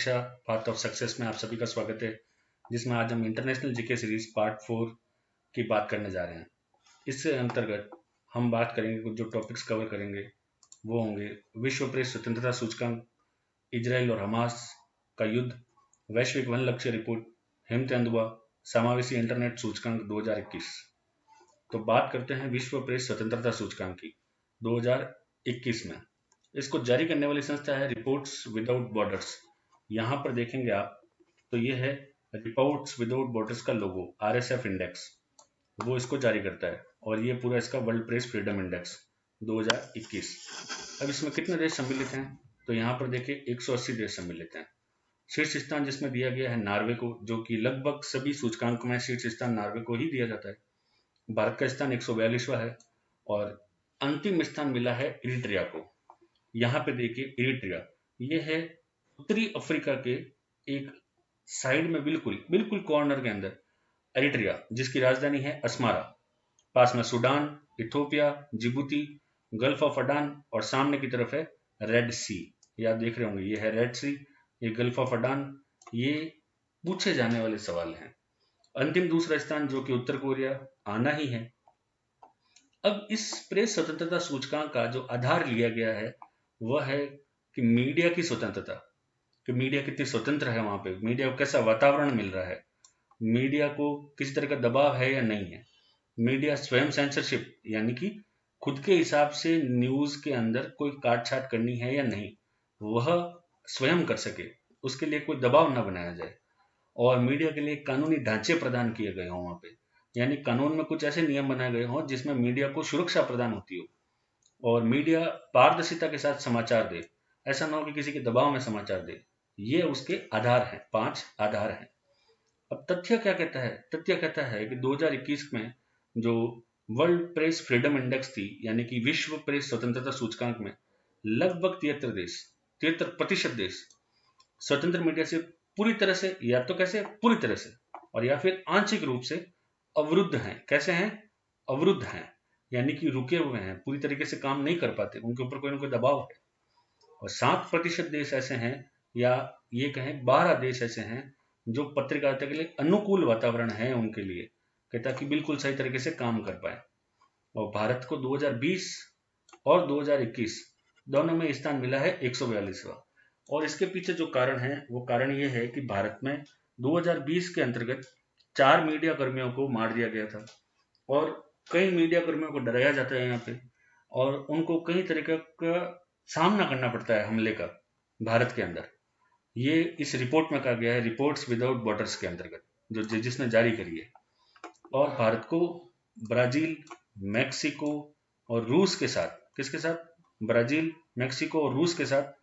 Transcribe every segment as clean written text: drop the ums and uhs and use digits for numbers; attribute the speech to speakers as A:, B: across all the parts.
A: शिक्षा path of success में आप सभी का स्वागत है, जिसमें आज हम इंटरनेशनल जीके सीरीज पार्ट 4 की बात करने जा रहे हैं। इससे अंतर्गत हम बात करेंगे, कुछ जो टॉपिक्स कवर करेंगे वो होंगे विश्व प्रेस स्वतंत्रता सूचकांक, इजराइल और हमास का युद्ध, वैश्विक वन लक्ष्य रिपोर्ट, हेमतेंदुआ, समावेशी इंटरनेट सूचकांक 2021। तो बात करते हैं विश्व प्रेस स्वतंत्रता सूचकांक की 2021 में। इसको जारी करने वाली संस्था है रिपोर्ट्स विदाउट बॉर्डर्स। यहाँ पर देखेंगे आप तो ये है रिपोर्ट्स विदाउट बॉर्डर्स का लोगो, RSF इंडेक्स, वो इसको जारी करता है और ये पूरा इसका वर्ल्ड प्रेस फ्रीडम इंडेक्स 2021। अब इसमें कितने देश सम्मिलित हैं तो यहाँ पर देखिए 180 देश सम्मिलित हैं। शीर्ष स्थान जिसमें दिया गया है नार्वे को, जो कि लगभग सभी सूचकांक में शीर्ष स्थान नार्वे को ही दिया जाता है। भारत का स्थान 142वां है और अंतिम स्थान मिला है इरिट्रिया को। यहाँ पे देखिए इरिट्रिया, ये है उत्तरी अफ्रीका के एक साइड में बिल्कुल कॉर्नर के अंदर इरिट्रिया, जिसकी राजधानी है अस्मारा। पास में Sudan, Ethiopia, Djibouti, Gulf of Aden और सामने की तरफ है रेड सी। ये आप देख रहे होंगे, ये है रेड सी, ये गल्फ ऑफ अडान। ये पूछे जाने वाले सवाल हैं। अंतिम दूसरा स्थान जो कि उत्तर कोरिया आना ही है। अब इस प्रेस स्वतंत्रता सूचकांक का जो आधार लिया गया है वह है कि मीडिया की स्वतंत्रता, कि मीडिया कितनी स्वतंत्र है, वहां पे मीडिया को कैसा वातावरण मिल रहा है, मीडिया को किसी तरह का दबाव है या नहीं है, मीडिया स्वयं सेंसरशिप यानी कि खुद के हिसाब से न्यूज के अंदर कोई काट छाट करनी है या नहीं, वह स्वयं कर सके, उसके लिए कोई दबाव न बनाया जाए। और मीडिया के लिए कानूनी ढांचे प्रदान किए गए हों वहां पे, यानी कानून में कुछ ऐसे नियम बनाए गए हों जिसमें मीडिया को सुरक्षा प्रदान होती हो और मीडिया पारदर्शिता के साथ समाचार दे। ऐसा ना हो कि किसी के दबाव में समाचार दे। ये उसके आधार हैं, 5 आधार हैं। अब तथ्य क्या कहता है? तथ्य कहता है कि 2021 में जो वर्ल्ड प्रेस फ्रीडम इंडेक्स थी, यानी कि विश्व प्रेस स्वतंत्रता सूचकांक में लगभग 73% देश स्वतंत्र मीडिया से पूरी तरह से, या तो कैसे पूरी तरह से और या फिर आंशिक रूप से अवरुद्ध हैं। कैसे हैं? अवरुद्ध हैं, यानी कि रुके हुए हैं, पूरी तरीके से काम नहीं कर पाते, उनके ऊपर कोई ना कोई दबाव है। और 7% देश ऐसे हैं, या ये कहें 12 देश ऐसे हैं जो पत्रकारिता के लिए अनुकूल वातावरण है उनके लिए, ताकि बिल्कुल सही तरीके से काम कर पाए। और भारत को 2020 और 2021 दोनों में स्थान मिला है 142वां। और इसके पीछे जो कारण है वो कारण ये है कि भारत में 2020 के अंतर्गत 4 मीडिया कर्मियों को मार दिया गया था और कई मीडिया कर्मियों को डराया जाता है यहाँ पे, और उनको कई तरीके का सामना करना पड़ता है हमले का भारत के अंदर। ये इस रिपोर्ट में कहा गया है, रिपोर्ट्स विदाउट बॉर्डर्स के अंतर्गत, जो जिसने जारी करी है। और भारत को ब्राजील, मैक्सिको और रूस के साथ, किसके साथ? ब्राजील, मैक्सिको और रूस के साथ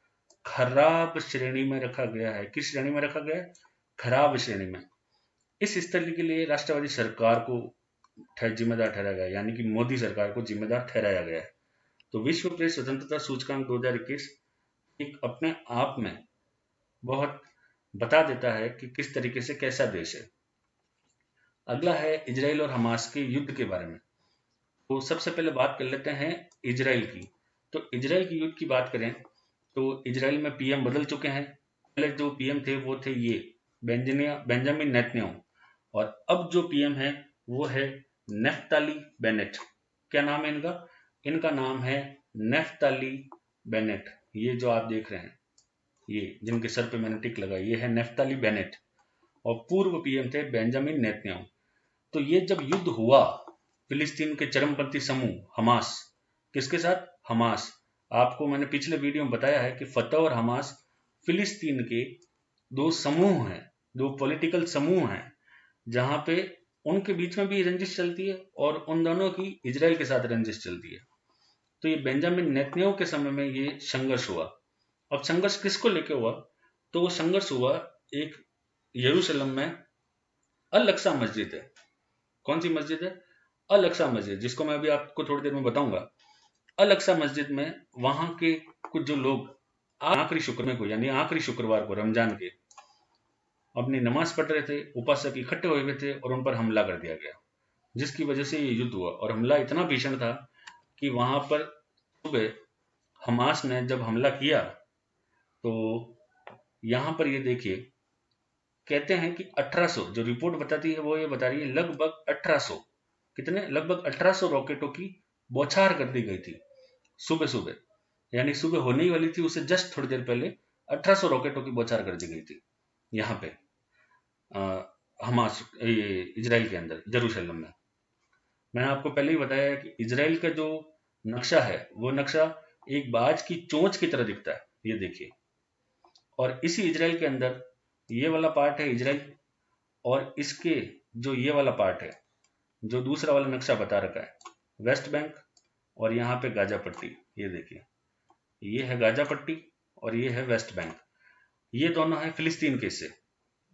A: खराब श्रेणी में रखा गया है। किस श्रेणी में रखा गया है? खराब श्रेणी में। इस स्थिति के लिए राष्ट्रवादी सरकार को जिम्मेदार ठहराया गया, यानी कि मोदी सरकार को जिम्मेदार ठहराया गया है। तो विश्व प्रेस स्वतंत्रता सूचकांक 2021 एक अपने आप में बहुत बता देता है कि किस तरीके से कैसा देश है। अगला है इजराइल और हमास के युद्ध के बारे में। तो सबसे पहले बात कर लेते हैं इजराइल की। तो इजराइल की युद्ध की बात करें तो इजराइल में पीएम बदल चुके हैं। पहले जो पीएम थे वो थे ये बेंजामिन नेतन्याहू, और अब जो पीएम है वो है नेफ्ताली बेनेट। क्या नाम है इनका? इनका नाम है नेफ्ताली बेनेट। ये जो आप देख रहे हैं, ये जिनके सर पे मैंने टिक लगाई, ये है नेफ्ताली बेनेट, और पूर्व पीएम थे बेंजामिन नेतन्याहू। तो ये जब युद्ध हुआ फिलिस्तीन के चरमपंथी समूह हमास, किसके साथ? हमास। आपको मैंने पिछले वीडियो में बताया है कि फतह और हमास फिलिस्तीन के दो समूह हैं, दो पॉलिटिकल समूह हैं, जहां पे उनके बीच में भी रंजिश चलती है और उन दोनों की इजराइल के साथ रंजिश चलती है। तो ये बेंजामिन नेतन्याहू के समय में ये संघर्ष हुआ। अब संघर्ष किसको लेके हुआ? तो वो संघर्ष हुआ एक यरूशलेम में अल अक्सा मस्जिद है। कौन सी मस्जिद है? अल अक्सा मस्जिद, जिसको मैं अभी आपको थोड़ी देर में बताऊंगा। अल अक्सा मस्जिद में वहां के कुछ जो लोग आखिरी शुक्रवार को, यानी आखिरी शुक्रवार को रमजान के, अपनी नमाज पढ़ रहे थे, उपासक इकट्ठे हुए थे और उन पर हमला कर दिया गया, जिसकी वजह से ये युद्ध हुआ। और हमला इतना भीषण था कि वहां पर सुबह हमास ने जब हमला किया तो यहां पर ये देखिए, कहते हैं कि 1800, जो रिपोर्ट बताती है वो ये बता रही है लगभग 1800, कितने, लगभग 1800 रॉकेटों की बौछार कर दी गई थी सुबह सुबह, यानी सुबह होने ही वाली थी, उससे जस्ट थोड़ी देर पहले 1800 रॉकेटों की बौछार कर दी गई थी यहाँ पे हमास, ये इजराइल के अंदर जेरूशलम में। मैंने आपको पहले ही बताया है कि इजराइल का जो नक्शा है वो नक्शा एक बाज की चोंच की तरह दिखता है, ये देखिए। और इसी इजराइल के अंदर ये वाला पार्ट है इजराइल, और इसके जो ये वाला पार्ट है, जो दूसरा वाला नक्शा बता रखा है, वेस्ट बैंक, और यहाँ पे गाजा पट्टी, ये देखिए, ये है गाजा पट्टी और ये है वेस्ट बैंक। ये दोनों है फिलिस्तीन के हिस्से,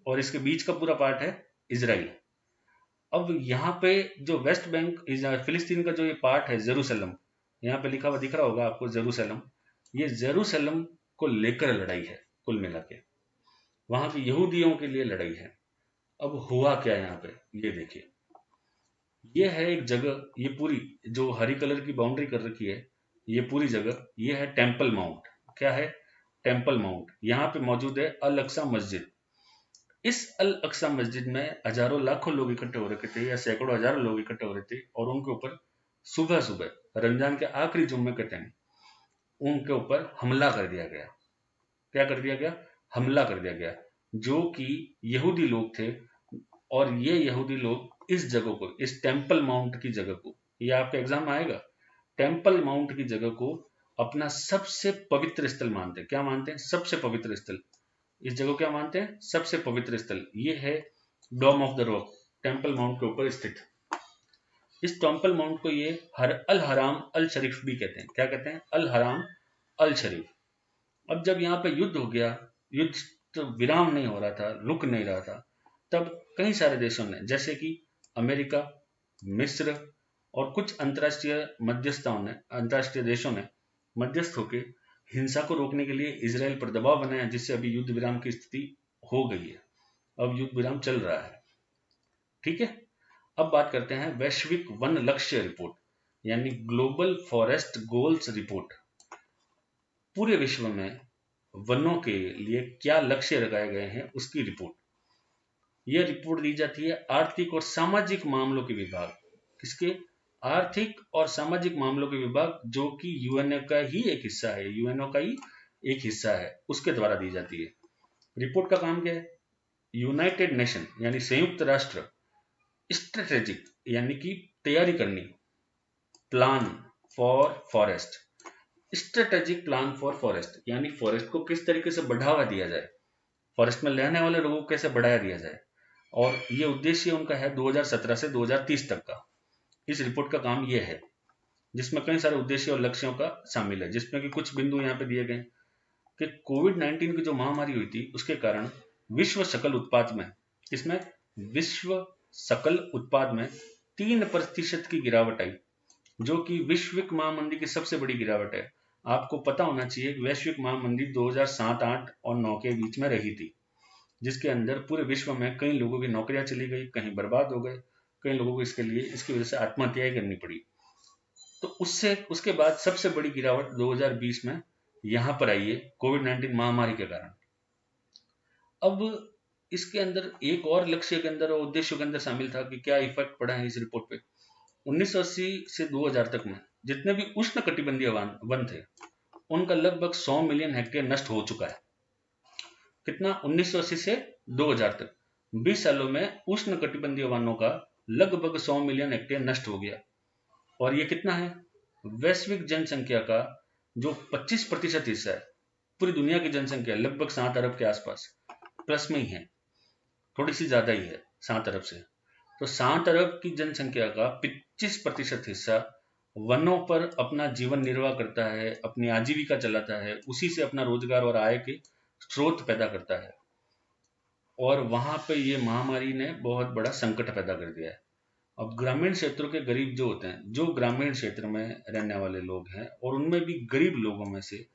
A: और इसके बीच का पूरा पार्ट है इजराइल। अब यहाँ पे जो वेस्ट बैंक फिलिस्तीन का जो ये पार्ट है जेरूसलम, यहाँ पे लिखा हुआ दिख रहा होगा आपको जेरूसलम, ये जेरूसलम को लेकर लड़ाई है कुल मिला के, वहां के यहूदियों के लिए लड़ाई है। अब हुआ क्या यहाँ पे, ये देखिए, ये है एक जगह, ये पूरी जो हरी कलर की बाउंड्री कर रखी है, ये पूरी जगह, ये है टेम्पल माउंट। क्या है? Temple mount. यहाँ पे मौजूद है अल अक्सा मस्जिद। इस अल अक्सा मस्जिद में हजारों लाखों लोग इकट्ठे हो रखे थे, या सैकड़ों हजारों लोग इकट्ठे हो रहे थे, और उनके ऊपर सुबह सुबह रमजान के आखिरी जुम्मे के टाइम उनके ऊपर हमला कर दिया गया। क्या कर दिया गया? हमला कर दिया गया, जो कि यहूदी लोग थे। और ये यहूदी लोग इस जगह को, इस टेम्पल माउंट की जगह को, ये आपके एग्जाम में आएगा, टेम्पल माउंट की जगह को अपना सबसे पवित्र स्थल मानते हैं। क्या मानते हैं? सबसे पवित्र स्थल। इस जगह को क्या मानते हैं? सबसे पवित्र स्थल। ये है Dome of the Rock, Temple Mount के ऊपर स्थित। इस टेम्पल माउंट को ये अल हराम अल शरीफ भी कहते हैं। क्या कहते हैं? अल हराम अल शरीफ। अब जब यहाँ पे युद्ध हो गया, युद्ध तो विराम नहीं हो रहा था, रुक नहीं रहा था, तब कई सारे देशों ने, जैसे कि अमेरिका, मिस्र और कुछ अंतर्राष्ट्रीय मध्यस्थों ने, अंतर्राष्ट्रीय देशों ने मध्यस्थ होकर हिंसा को रोकने के लिए इजराइल पर दबाव बनाया, जिससे अभी युद्ध विराम की स्थिति हो गई है। अब युद्ध विराम चल रहा है, ठीक है। अब बात करते हैं वैश्विक वन लक्ष्य रिपोर्ट, यानी ग्लोबल फॉरेस्ट गोल्स रिपोर्ट। पूरे विश्व में वनों के लिए क्या लक्ष्य लगाए गए हैं, उसकी रिपोर्ट। यह रिपोर्ट दी जाती है आर्थिक और सामाजिक मामलों के विभाग। किसके? आर्थिक और सामाजिक मामलों के विभाग, जो कि यूएनओ का ही एक हिस्सा है, यूएनओ का ही एक हिस्सा है, उसके द्वारा दी जाती है। रिपोर्ट का काम क्या है? यूनाइटेड नेशन यानी संयुक्त राष्ट्र, स्ट्रेटेजिक यानी कि तैयारी करनी, plan for forest, strategic plan for forest यानी फॉरेस्ट को किस तरीके से बढ़ावा दिया जाए, फॉरेस्ट में रहने वाले लोगों को कैसे बढ़ाया दिया जाए। और ये उद्देश्य उनका है 2017 से 2030 तक का। इस रिपोर्ट का काम ये है, जिसमें कई सारे उद्देश्य और लक्ष्यों का शामिल है, जिसमें कि कुछ बिंदु यहाँ पे दिए गए कि कोविड-19 की जो महामारी हुई थी, उसके कारण विश्व सकल उत्पाद में, इसमें विश्व सकल उत्पाद में 3% की गिरावट आई, जो कि वैश्विक महामंदी की सबसे बड़ी गिरावट है। आपको पता होना चाहिए कि वैश्विक महामंदी 2007, 8 और 9 के बीच में रही थी, जिसके अंदर पूरे विश्व में कई लोगों की नौकरियां चली गई, कहीं बर्बाद हो गए, कई लोगों को इसकी वजह से आत्महत्याएं करनी पड़ी। तो उसके बाद सबसे बड़ी गिरावट 2020 में यहां पर आई है, कोविड-19 महामारी के कारण। अब इसके अंदर एक और लक्ष्य के अंदर और उद्देश्यों के अंदर शामिल था कि क्या इफेक्ट पड़ा है इस रिपोर्ट पे। 1980 से 2000 तक में जितने भी उष्ण कटिबंधीय वन थे, उनका लगभग 100 मिलियन हेक्टेयर नष्ट हो चुका है। कितना? 1980 से 2000 तक 20 सालों में उष्ण कटिबंधीय वनों का लगभग 100 मिलियन हेक्टेयर नष्ट हो गया। और ये कितना है? वैश्विक जनसंख्या का जो 25% हिस्सा है, पूरी दुनिया की जनसंख्या लगभग 7 अरब के आसपास, प्लस में ही है, थोड़ी सी ज्यादा ही है 7 अरब से। तो 7 अरब की जनसंख्या का 25% हिस्सा वनों पर अपना जीवन निर्वाह करता है, अपनी आजीविका चलाता है, उसी से अपना रोजगार और आय के स्रोत पैदा करता है। और वहां पे ये महामारी ने बहुत बड़ा संकट पैदा कर दिया है। अब ग्रामीण क्षेत्रों के गरीब जो होते हैं, जो ग्रामीण क्षेत्र में रहने वाले लोग हैं, और उनमें भी गरीब लोगों में से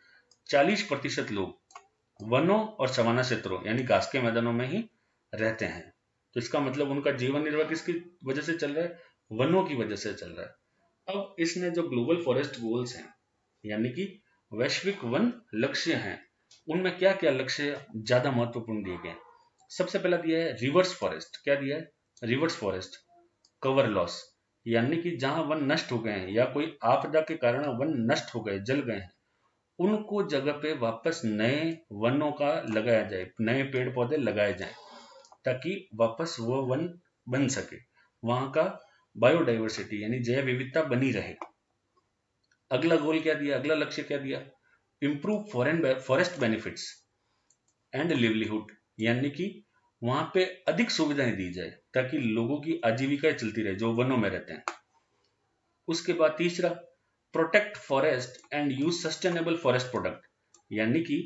A: 40% लोग वनों और सवाना क्षेत्रों यानी घास के मैदानों में ही रहते हैं। तो इसका मतलब उनका जीवन निर्वाह किसकी वजह से चल रहा है? वनों की वजह से चल रहा है। अब इसने जो ग्लोबल फॉरेस्ट गोल्स हैं, यानी कि वैश्विक वन लक्ष्य हैं, उनमें क्या क्या लक्ष्य ज्यादा महत्वपूर्ण दिए गए हैं। सबसे पहला दिया है रिवर्स फॉरेस्ट। क्या दिया है? रिवर्स फॉरेस्ट कवर लॉस, यानी कि जहां वन नष्ट हो गए हैं या कोई आपदा के कारण वन नष्ट हो गए, जल गए हैं, उनको जगह पे वापस नए वनों का लगाया जाए, नए पेड़ पौधे लगाए जाएं, ताकि वापस वो वन बन सके, वहां का बायोडाइवर्सिटी यानी जैव विविधता बनी रहे। अगला गोल क्या दिया, अगला लक्ष्य क्या दिया? Improve forest benefits and livelihood, यानी कि वहां पे अधिक सुविधाएं दी जाए ताकि लोगों की आजीविका चलती रहे जो वनों में रहते हैं। उसके बाद तीसरा, protect forest and use sustainable forest product, यानी कि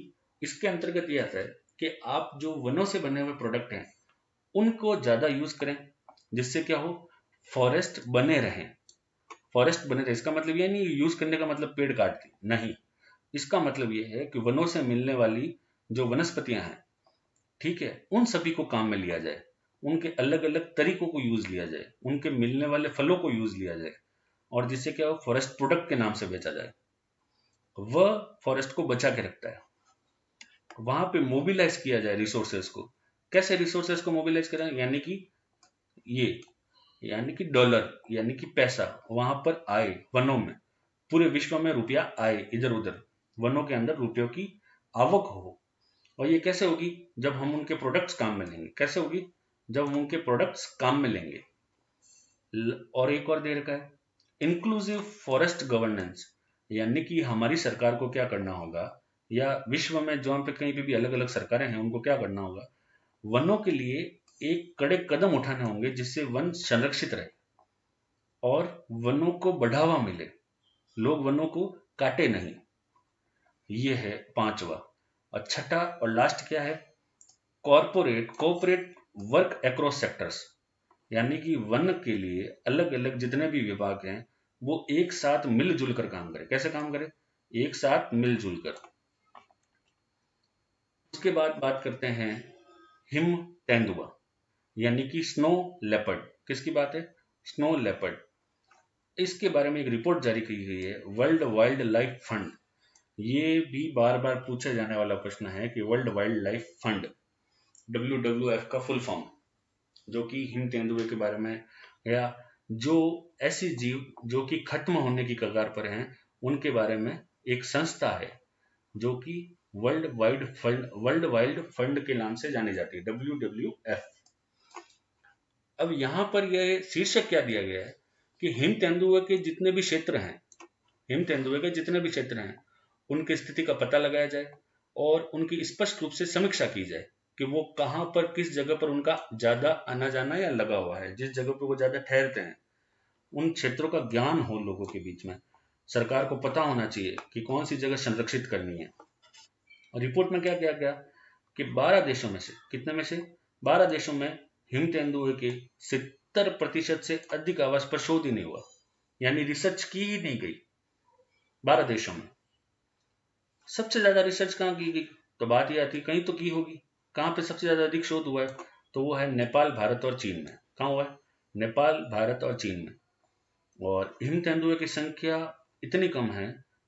A: इसके अंतर्गत यह आता है कि आप जो वनों से बने हुए प्रोडक्ट हैं उनको ज्यादा यूज करें, जिससे क्या हो, फॉरेस्ट बने रहें। फॉरेस्ट बने रहे इसका मतलब यह नहीं यूज करने का मतलब पेड़ काट के नहीं, इसका मतलब यह है कि वनों से मिलने वाली जो वनस्पतियां हैं, ठीक है, उन सभी को काम में लिया जाए, उनके अलग अलग तरीकों को यूज लिया जाए, उनके मिलने वाले फलों को यूज लिया जाए, और जिससे क्या हो, फॉरेस्ट प्रोडक्ट के नाम से बेचा जाए। वह फॉरेस्ट को बचा के रखता है। वहां पे मोबिलाइज किया जाए रिसोर्सेज को। कैसे रिसोर्सेज को मोबिलाइज करें? यानी कि ये, यानी कि डॉलर, यानी कि पैसा वहां पर आए वनों में, पूरे विश्व में रुपया आए, इधर उधर वनों के अंदर रुपयों की आवक हो। और ये कैसे होगी? जब हम उनके प्रोडक्ट्स काम में लेंगे। कैसे होगी? जब हम उनके प्रोडक्ट्स काम में लेंगे। और एक और दे रखा है इंक्लूसिव फॉरेस्ट गवर्नेंस, यानी कि हमारी सरकार को क्या करना होगा, या विश्व में जहाँ पे कहीं पे भी अलग अलग सरकारें हैं उनको क्या करना होगा, वनों के लिए एक कड़े कदम उठाने होंगे जिससे वन संरक्षित रहे और वनों को बढ़ावा मिले, लोग वनों को काटे नहीं। ये है पांचवा। और छठा और लास्ट क्या है? Corporate cooperate work across sectors, यानी कि वन के लिए अलग अलग जितने भी विभाग हैं वो एक साथ मिलजुल कर काम करें। कैसे काम करें? एक साथ मिलजुल कर। उसके बाद बात करते हैं हिम तेंदुआ, यानी कि स्नो लेपर्ड। किसकी बात है? Snow leopard. इसके बारे में एक रिपोर्ट जारी की गई है वर्ल्ड वाइल्ड लाइफ फंड। ये भी बार बार पूछा जाने वाला प्रश्न है कि world wild life fund, WWF का फुल फॉर्म, जो कि हिम तेंदुए के बारे में, या जो ऐसी जीव जो कि खत्म होने की कगार पर हैं उनके बारे में एक संस्था है जो कि वर्ल्ड वाइल्ड फंड के नाम से जानी जाती है, WWF। अब यहां पर यह शीर्षक क्या दिया गया है कि हिम तेंदुए के जितने भी क्षेत्र हैं, हिम तेंदुए के जितने भी क्षेत्र हैं उनकी स्थिति का पता लगाया जाए और उनकी स्पष्ट रूप से समीक्षा की जाए कि वो कहां पर, किस जगह पर उनका ज्यादा आना जाना या लगा हुआ है, जिस जगह पर वो ज्यादा ठहरते हैं उन क्षेत्रों का ज्ञान हो लोगों के बीच में। सरकार को पता होना चाहिए कि कौन सी जगह संरक्षित करनी है। और रिपोर्ट में क्या किया गया कि 12 देशों में से, कितने में से, 12 देशों में हिम तेंदुए के 70% से अधिक आवास पर शोध ही नहीं हुआ, यानी रिसर्च की ही नहीं गई 12 देशों में। सबसे ज्यादा रिसर्च कहाँ की गई? तो बात यह आती, कहीं तो की होगी। कहाँ पे सबसे ज्यादा अधिक शोध हुआ है? तो वो है नेपाल, भारत और चीन में। कहाँ हुआ है? नेपाल, भारत और चीन में। और हिम तेंदुए की संख्या इतनी कम है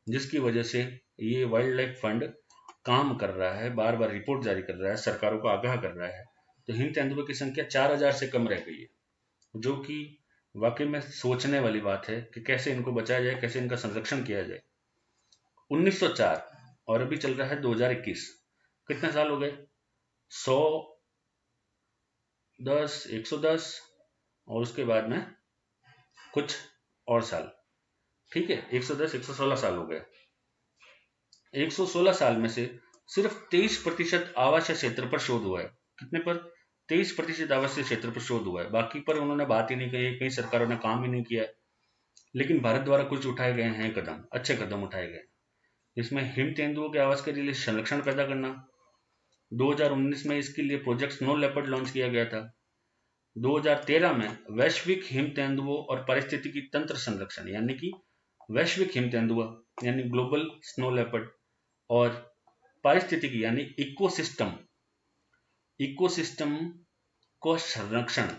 A: जिसकी वजह से ये वाइल्ड लाइफ फंड काम कर रहा है, बार बार रिपोर्ट जारी कर रहा है, सरकारों को आगाह कर रहा है। तो हिम तेंदुए की संख्या 4000 से कम रह गई है, जो कि वाकई में सोचने वाली बात है कि कैसे इनको बचाया जाए, कैसे इनका संरक्षण किया जाए। 1904 और अभी चल रहा है 2021, कितने साल हो गए? 100, 10, 110 और उसके बाद में कुछ और साल, ठीक है, 110, 116 साल हो गए। 116 साल में से सिर्फ 23% आवासीय क्षेत्र पर शोध हुआ है। कितने पर? 23% आवासीय क्षेत्र पर शोध हुआ है, बाकी पर उन्होंने बात ही नहीं कही, कई सरकारों ने काम ही नहीं किया है। लेकिन भारत द्वारा कुछ उठाए गए हैं कदम, अच्छे कदम उठाए गए, इसमें हिम तेंदुओं के आवास के लिए संरक्षण पैदा करना। 2019 में इसके लिए प्रोजेक्ट स्नो लेपर्ड लॉन्च किया गया था। 2013 में वैश्विक हिम तेंदुओं और पारिस्थितिकी तंत्र संरक्षण, यानी कि वैश्विक हिम तेंदुआ यानी ग्लोबल स्नो लेपर्ड, और पारिस्थितिकी यानी इकोसिस्टम, इकोसिस्टम को संरक्षण,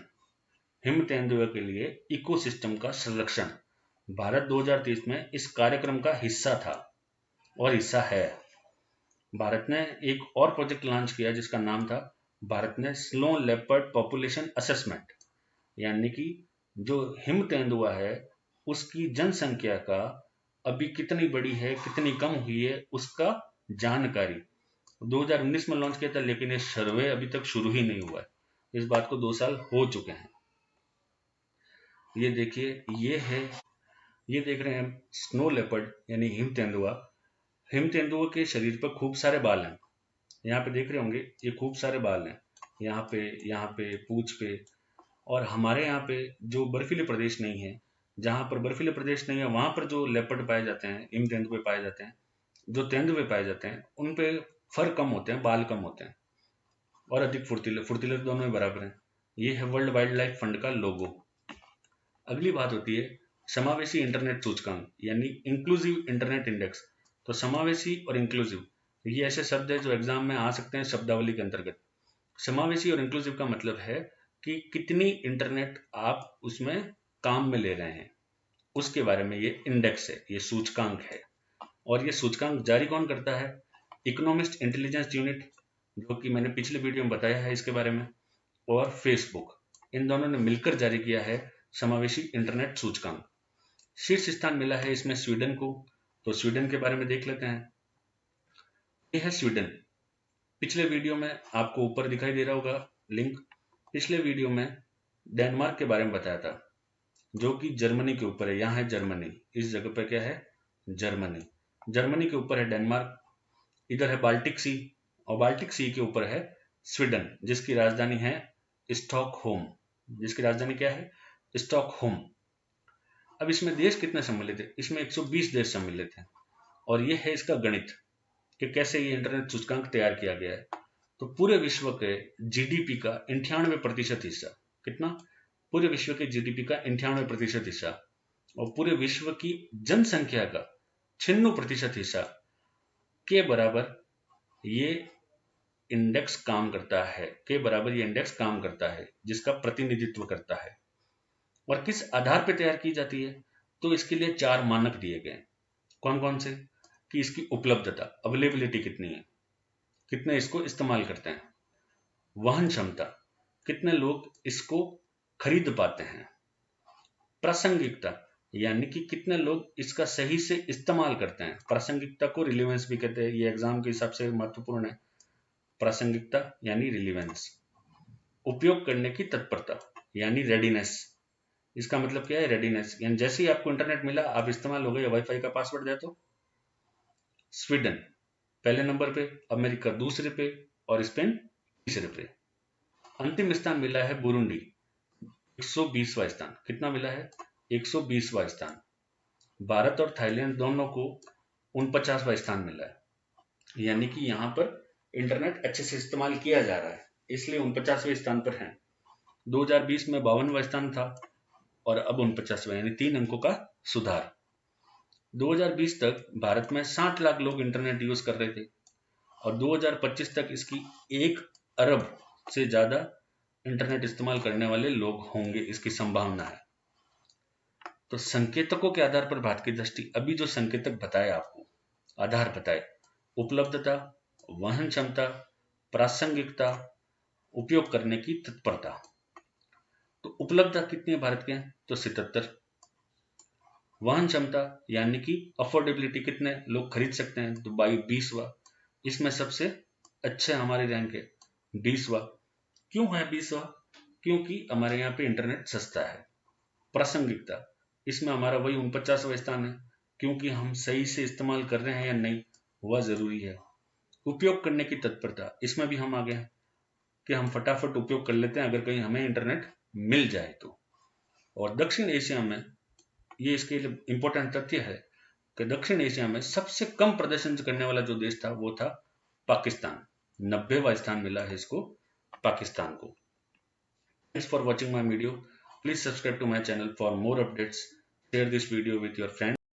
A: हिम तेंदुए के लिए इकोसिस्टम का संरक्षण। भारत 2023 में इस कार्यक्रम का हिस्सा था और हिस्सा है। भारत ने एक और प्रोजेक्ट लॉन्च किया जिसका नाम था भारत ने स्नो लेपर्ड पॉपुलेशन असेसमेंट, यानी कि जो हिम तेंदुआ है उसकी जनसंख्या का अभी कितनी बड़ी है, कितनी कम हुई है, उसका जानकारी 2019 में लॉन्च किया था, लेकिन ये सर्वे अभी तक शुरू ही नहीं हुआ है। इस बात को 2 साल हो चुके हैं। ये देखिए, ये देख रहे हैं स्नो लेपर्ड यानी हिम तेंदुआ। हिम तेंदुआ के शरीर पर खूब सारे बाल हैं। यहाँ पे देख रहे होंगे, ये खूब सारे बाल हैं यहाँ पे पूंछ पे। और हमारे यहाँ पे जो बर्फीले प्रदेश नहीं है, जहाँ पर बर्फीले प्रदेश नहीं है, वहां पर जो लेपर्ड पाए जाते हैं, हिम तेंदुए पाए जाते हैं, जो तेंदुए पाए जाते हैं, उन पे फर कम होते हैं, बाल कम होते हैं और अधिक फुर्तीले। फुर्तीले दोनों में बराबर हैं। ये है वर्ल्ड वाइल्ड लाइफ फंड का लोगो। अगली बात होती है समावेशी इंटरनेट सूचकांक यानी इंक्लूसिव इंटरनेट इंडेक्स। तो समावेशी और इंक्लूसिव ये ऐसे शब्द है जो एग्जाम में आ सकते हैं शब्दावली के अंतर्गत। समावेशी और इंक्लूसिव का मतलब है कि कितनी इंटरनेट आप उसमें काम में ले रहे हैं, उसके बारे में ये इंडेक्स है, ये सूचकांक है। और ये सूचकांक जारी कौन करता है? इकोनॉमिस्ट इंटेलिजेंस यूनिट, जो कि मैंने पिछले वीडियो में बताया है इसके बारे में, और फेसबुक, इन दोनों ने मिलकर जारी किया है समावेशी इंटरनेट सूचकांक। शीर्ष स्थान मिला है इसमें स्वीडन को। तो स्वीडन के बारे में देख लेते हैं। यह है स्वीडन। पिछले वीडियो में आपको ऊपर दिखाई दे रहा होगा लिंक, पिछले वीडियो में डेनमार्क के बारे में बताया था, जो कि जर्मनी के ऊपर है। यहाँ है जर्मनी, इस जगह पर क्या है? जर्मनी। जर्मनी के ऊपर है डेनमार्क, इधर है बाल्टिक सी, और बाल्टिक सी के ऊपर है स्वीडन, जिसकी राजधानी है स्टॉकहोम। जिसकी राजधानी क्या है? स्टॉकहोम। अब इसमें देश कितने सम्मिलित है? इसमें 120 देश सम्मिलित हैं। और ये है इसका गणित कि कैसे ये इंटरनेट सूचकांक तैयार किया गया है। तो पूरे विश्व के जीडीपी का 98% हिस्सा, कितना? पूरे विश्व के जीडीपी का 98% हिस्सा, और पूरे विश्व की जनसंख्या का 96% हिस्सा के बराबर ये इंडेक्स काम करता है, जिसका प्रतिनिधित्व करता है। और किस आधार पर तैयार की जाती है? तो इसके लिए 4 मानक दिए गए। कौन कौन से? कि इसकी उपलब्धता, अवेलेबिलिटी कितनी है, कितने इसको इस्तेमाल करते हैं, वहन क्षमता, कितने लोग इसको खरीद पाते हैं, प्रासंगिकता यानी कि कितने लोग इसका सही से इस्तेमाल करते हैं। प्रासंगिकता को रिलेवेंस भी कहते हैं, ये एग्जाम के हिसाब से महत्वपूर्ण है। प्रासंगिकता यानी रिलेवेंस। उपयोग करने की तत्परता यानी रेडीनेस। इसका मतलब क्या है? रेडीनेस यानी जैसे ही आपको इंटरनेट मिला, आप इस्तेमाल हो गए, वाईफाई का पासवर्ड दे दो। स्वीडन पहले नंबर पे, अमेरिका दूसरे पे, और स्पेन तीसरे पे। अंतिम स्थान मिला है बुरुंडी, 120वां स्थान। कितना मिला है? 120वां स्थान। भारत और थाईलैंड दोनों को 49वां स्थान मिला है, यानी कि यहाँ पर इंटरनेट अच्छे से इस्तेमाल किया जा रहा है, इसलिए 49वें स्थान पर है। 2020 में 52वां स्थान था और अब 49वां, यानी 3 अंकों का सुधार। 2020 तक भारत में 60 लाख लोग इंटरनेट यूज कर रहे थे, और 2025 तक इसकी 1 अरब से ज्यादा इंटरनेट इस्तेमाल करने वाले लोग होंगे, इसकी संभावना है। तो संकेतकों के आधार पर भारत की दृष्टि, अभी जो संकेतक बताए आपको, आधार बताए, उपलब्धता, वहन क्षमता, प्रासंगिकता, उपयोग करने की तत्परता। तो उपलब्धता कितनी है भारत के? तो 77। वहन क्षमता यानी कि अफोर्डेबिलिटी, कितने लोग खरीद सकते हैं, तो 20वां। इसमें सबसे अच्छे हमारे रैंक है 20वां। क्यों है 20वां? क्योंकि हमारे यहाँ पे इंटरनेट सस्ता है। प्रासंगिकता, इसमें हमारा वही 49वां स्थान है, क्योंकि हम सही से इस्तेमाल कर रहे हैं या नहीं, वह जरूरी है। उपयोग करने की तत्परता, इसमें भी हम आगे हैं कि हम फटाफट उपयोग कर लेते हैं अगर कहीं हमें इंटरनेट मिल जाए तो। और दक्षिण एशिया में, ये इसके लिए इंपॉर्टेंट तथ्य है कि दक्षिण एशिया में सबसे कम प्रदर्शन करने वाला जो देश था वो था पाकिस्तान। 90वां स्थान मिला है इसको, पाकिस्तान को। Thanks for watching my video. Please subscribe to my channel for more updates. Share this video with your friends.